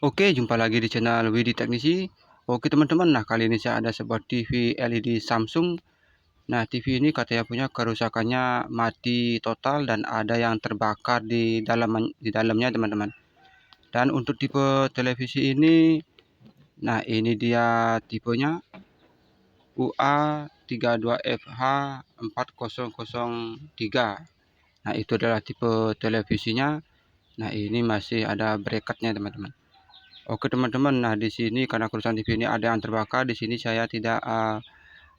Oke, jumpa lagi di channel Widi Teknisi. Oke teman-teman, nah kali ini saya ada sebuah TV LED Samsung. Nah TV ini katanya punya kerusakannya mati total dan ada yang terbakar di dalamnya teman-teman. Dan untuk tipe televisi ini, nah ini dia tipenya UA32FH4003. Nah itu adalah tipe televisinya. Nah ini masih ada bracketnya teman-teman. Oke teman-teman, nah di sini karena kerusakan TV ini ada yang terbakar, di sini saya tidak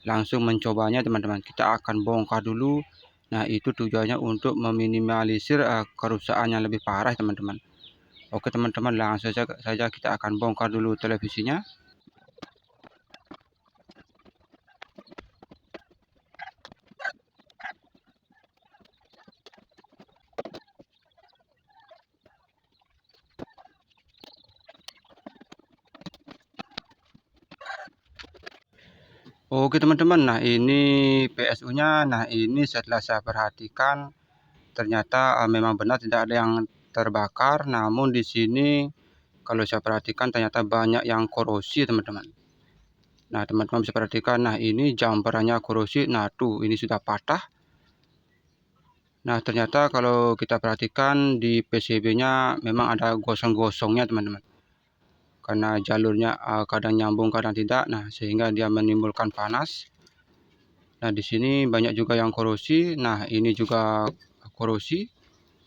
langsung mencobanya teman-teman. Kita akan bongkar dulu. Nah itu tujuannya untuk meminimalisir kerusakan yang lebih parah teman-teman. Oke teman-teman, langsung saja kita akan bongkar dulu televisinya. Oke teman-teman, nah ini PSU-nya. Nah ini setelah saya perhatikan ternyata memang benar tidak ada yang terbakar, namun di sini kalau saya perhatikan ternyata banyak yang korosi teman-teman. Nah teman-teman bisa perhatikan, nah ini jumperannya korosi, nah tuh ini sudah patah. Nah ternyata kalau kita perhatikan di PCB-nya memang ada gosong-gosongnya teman-teman, karena jalurnya kadang nyambung kadang tidak, nah sehingga dia menimbulkan panas. Nah di sini banyak juga yang korosi, nah ini juga korosi.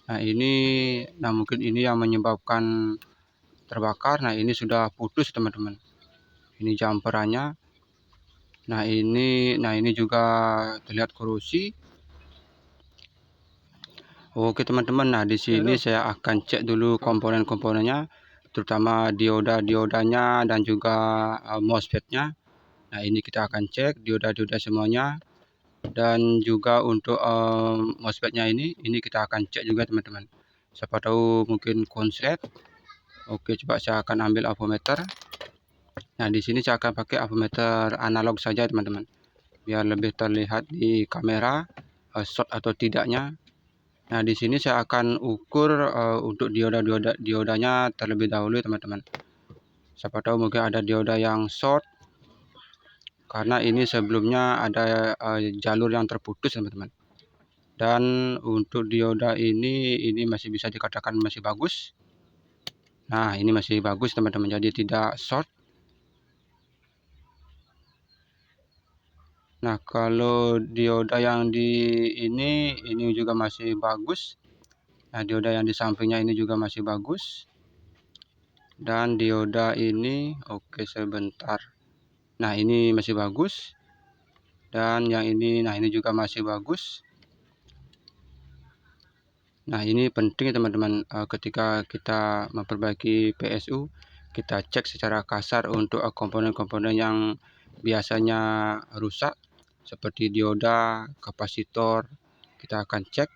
Nah ini, nah mungkin ini yang menyebabkan terbakar. Nah ini sudah putus teman-teman, ini jumperannya. Nah ini juga terlihat korosi. Oke teman-teman, nah di sini saya akan cek dulu komponen-komponennya, terutama dioda-diodanya dan juga MOSFET-nya. Nah ini kita akan cek dioda-dioda semuanya, dan juga untuk MOSFET-nya ini kita akan cek juga teman-teman. Siapa tahu mungkin konslet. Oke, coba saya akan ambil avometer. Nah di sini saya akan pakai avometer analog saja teman-teman, biar lebih terlihat di kamera short atau tidaknya. Nah di sini saya akan ukur untuk diodanya terlebih dahulu teman-teman. Siapa tahu mungkin ada dioda yang short, karena ini sebelumnya ada jalur yang terputus teman-teman. Dan untuk dioda ini masih bisa dikatakan masih bagus. Nah ini masih bagus teman-teman, jadi tidak short. Nah kalau dioda yang di ini juga masih bagus. Nah dioda yang di sampingnya ini juga masih bagus. Dan dioda ini, oke sebentar. Nah ini masih bagus. Dan yang ini, nah ini juga masih bagus. Nah ini penting teman-teman, ketika kita memperbaiki PSU, kita cek secara kasar untuk komponen-komponen yang biasanya rusak, seperti dioda, kapasitor, kita akan cek.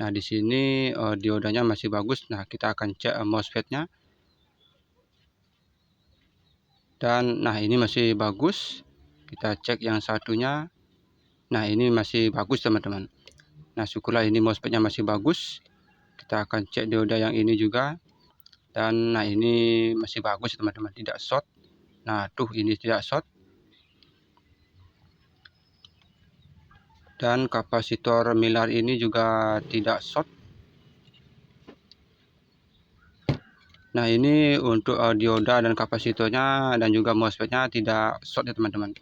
Nah di sini diodanya masih bagus. Nah kita akan cek MOSFET-nya. Dan nah ini masih bagus. Kita cek yang satunya. Nah ini masih bagus teman-teman. Nah syukurlah ini MOSFET-nya masih bagus. Kita akan cek dioda yang ini juga. Dan nah ini masih bagus teman-teman, tidak short. Nah tuh ini tidak short. Dan kapasitor milar ini juga tidak short. Nah ini untuk dioda dan kapasitornya dan juga MOSFET-nya tidak short ya teman-teman.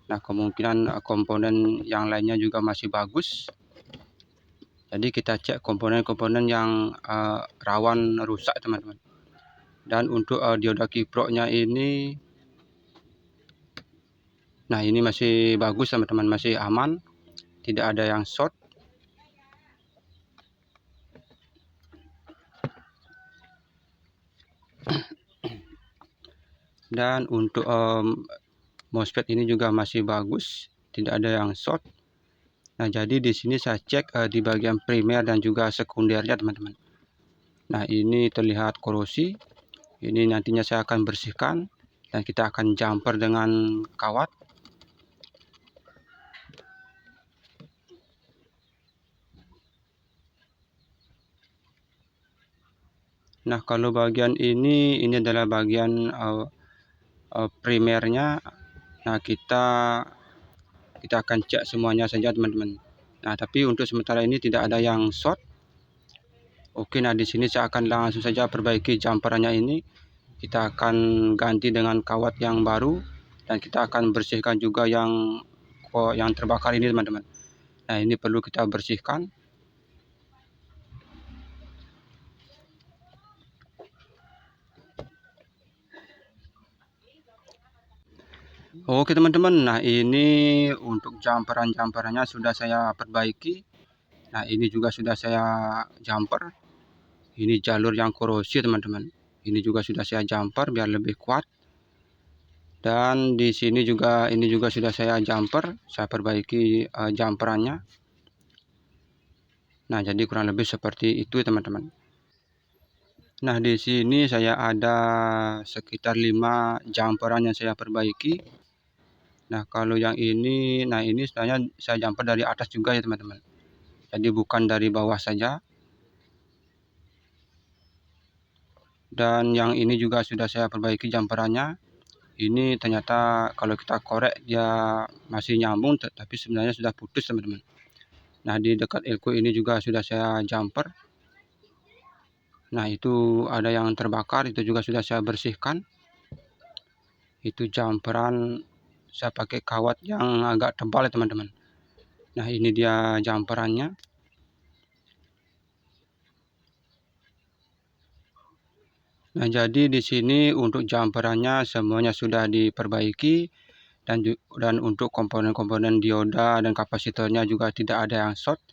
Nah kemungkinan komponen yang lainnya juga masih bagus. Jadi kita cek komponen-komponen yang rawan rusak teman-teman. Dan untuk dioda kiproknya ini, nah ini masih bagus teman-teman, masih aman, tidak ada yang short. Dan untuk MOSFET ini juga masih bagus, tidak ada yang short. Nah jadi di sini saya cek di bagian primer dan juga sekundernya teman-teman. Nah ini terlihat korosi. Ini nantinya saya akan bersihkan dan kita akan jumper dengan kawat. Nah, kalau bagian ini adalah bagian primernya. Nah, kita akan cek semuanya saja teman-teman. Nah, tapi untuk sementara ini tidak ada yang short. Oke, nah di sini saya akan langsung saja perbaiki jumperannya ini. Kita akan ganti dengan kawat yang baru dan kita akan bersihkan juga yang terbakar ini teman-teman. Nah, ini perlu kita bersihkan. Oke teman-teman, nah ini untuk jumperannya sudah saya perbaiki. Nah, ini juga sudah saya jumper. Ini jalur yang korosi teman-teman. Ini juga sudah saya jumper biar lebih kuat. Dan di sini juga ini juga sudah saya jumper, saya perbaiki jumperannya. Nah, jadi kurang lebih seperti itu teman-teman. Nah, di sini saya ada sekitar 5 jumperan yang saya perbaiki. Nah, kalau yang ini, nah ini sebenarnya saya jumper dari atas juga ya teman-teman. Jadi bukan dari bawah saja. Dan yang ini juga sudah saya perbaiki jumperannya. Ini ternyata kalau kita korek dia masih nyambung, tapi sebenarnya sudah putus teman-teman. Nah, di dekat elko ini juga sudah saya jumper. Nah, itu ada yang terbakar, itu juga sudah saya bersihkan. Itu jumperan saya pakai kawat yang agak tebal ya teman-teman. Nah, ini dia jumperannya. Nah, jadi di sini untuk jumperannya semuanya sudah diperbaiki dan untuk komponen-komponen dioda dan kapasitornya juga tidak ada yang short.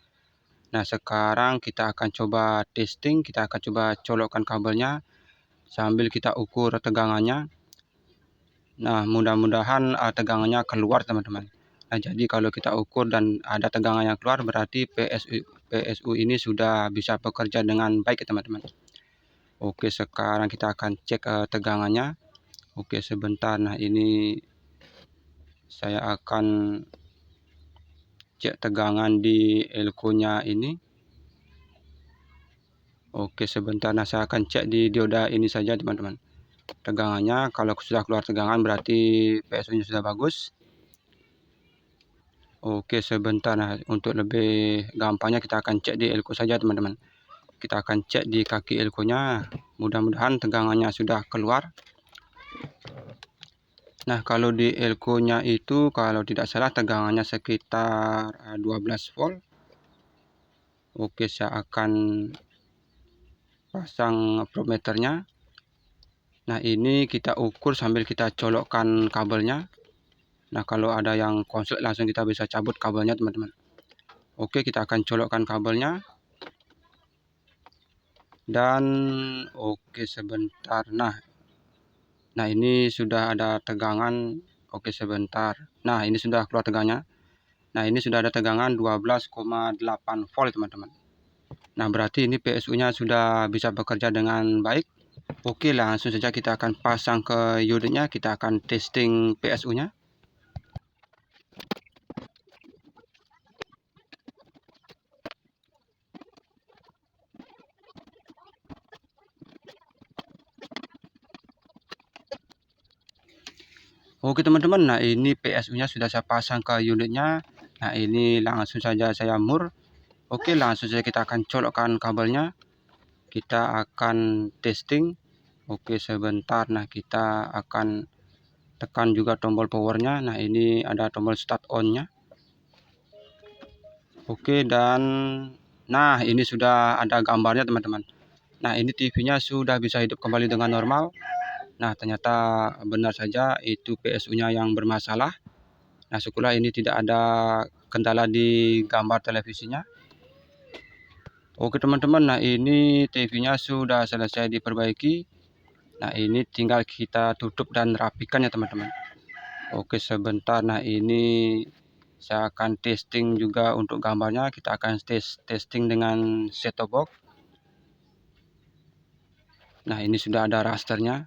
Nah, sekarang kita akan coba testing, kita akan coba colokkan kabelnya sambil kita ukur tegangannya. Nah, mudah-mudahan tegangannya keluar teman-teman. Nah, jadi kalau kita ukur dan ada tegangan yang keluar berarti PSU ini sudah bisa bekerja dengan baik ya teman-teman. Oke, sekarang kita akan cek tegangannya. Oke, sebentar. Nah, ini saya akan cek tegangan di elko-nya ini. Oke, sebentar. Nah, saya akan cek di dioda ini saja teman-teman. Tegangannya kalau sudah keluar tegangan berarti PSU-nya sudah bagus. Oke, sebentar. Nah, untuk lebih gampangnya kita akan cek di elko saja teman-teman. Kita akan cek di kaki elko-nya. Mudah-mudahan tegangannya sudah keluar. Nah, kalau di elko-nya itu kalau tidak salah tegangannya sekitar 12 volt. Oke, saya akan pasang probemeternya. Nah, ini kita ukur sambil kita colokkan kabelnya. Nah, kalau ada yang konslet langsung kita bisa cabut kabelnya teman-teman. Oke, kita akan colokkan kabelnya. Dan oke, sebentar. Nah, ini sudah ada tegangan. Oke, sebentar. Nah, ini sudah keluar tegangannya. Nah, ini sudah ada tegangan 12,8 volt teman-teman. Nah, berarti ini PSU-nya sudah bisa bekerja dengan baik. Oke, langsung saja kita akan pasang ke unitnya. Kita akan testing PSU-nya. Oke teman-teman, nah ini PSU-nya sudah saya pasang ke unitnya. Nah, ini langsung saja saya mur. Oke, langsung saja kita akan colokkan kabelnya. Kita akan testing. Oke, sebentar. Nah, kita akan tekan juga tombol powernya. Nah, ini ada tombol start on-nya. Oke, dan nah ini sudah ada gambarnya teman-teman. Nah, ini TV-nya sudah bisa hidup kembali dengan normal. Nah, ternyata benar saja itu PSU-nya yang bermasalah. Nah, syukurlah ini tidak ada kendala di gambar televisinya. Oke teman-teman, nah ini TV-nya sudah selesai diperbaiki. Nah, ini tinggal kita tutup dan rapikan ya teman-teman. Oke, sebentar. Nah, ini saya akan testing juga untuk gambarnya. Kita akan testing dengan set-top box. Nah, ini sudah ada rasternya.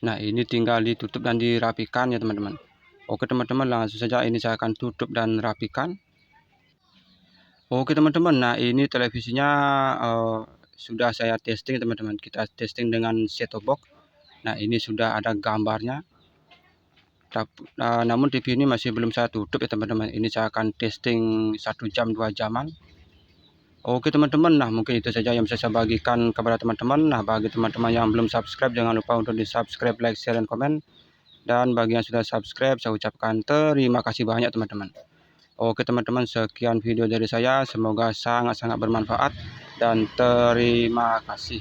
Nah, ini tinggal ditutup dan dirapikan ya teman-teman. Oke teman-teman, langsung saja ini saya akan tutup dan rapikan. Oke teman-teman, nah ini televisinya sudah saya testing teman-teman. Kita testing dengan set-top box. Nah ini sudah ada gambarnya. Namun TV ini masih belum saya tutup ya teman-teman. Ini saya akan testing 1 jam 2 jaman. Oke teman-teman, nah mungkin itu saja yang bisa saya bagikan kepada teman-teman. Nah bagi teman-teman yang belum subscribe, jangan lupa untuk di subscribe, like, share, dan komen. Dan bagi yang sudah subscribe, saya ucapkan terima kasih banyak teman-teman. Oke teman-teman, sekian video dari saya, semoga sangat-sangat bermanfaat dan terima kasih.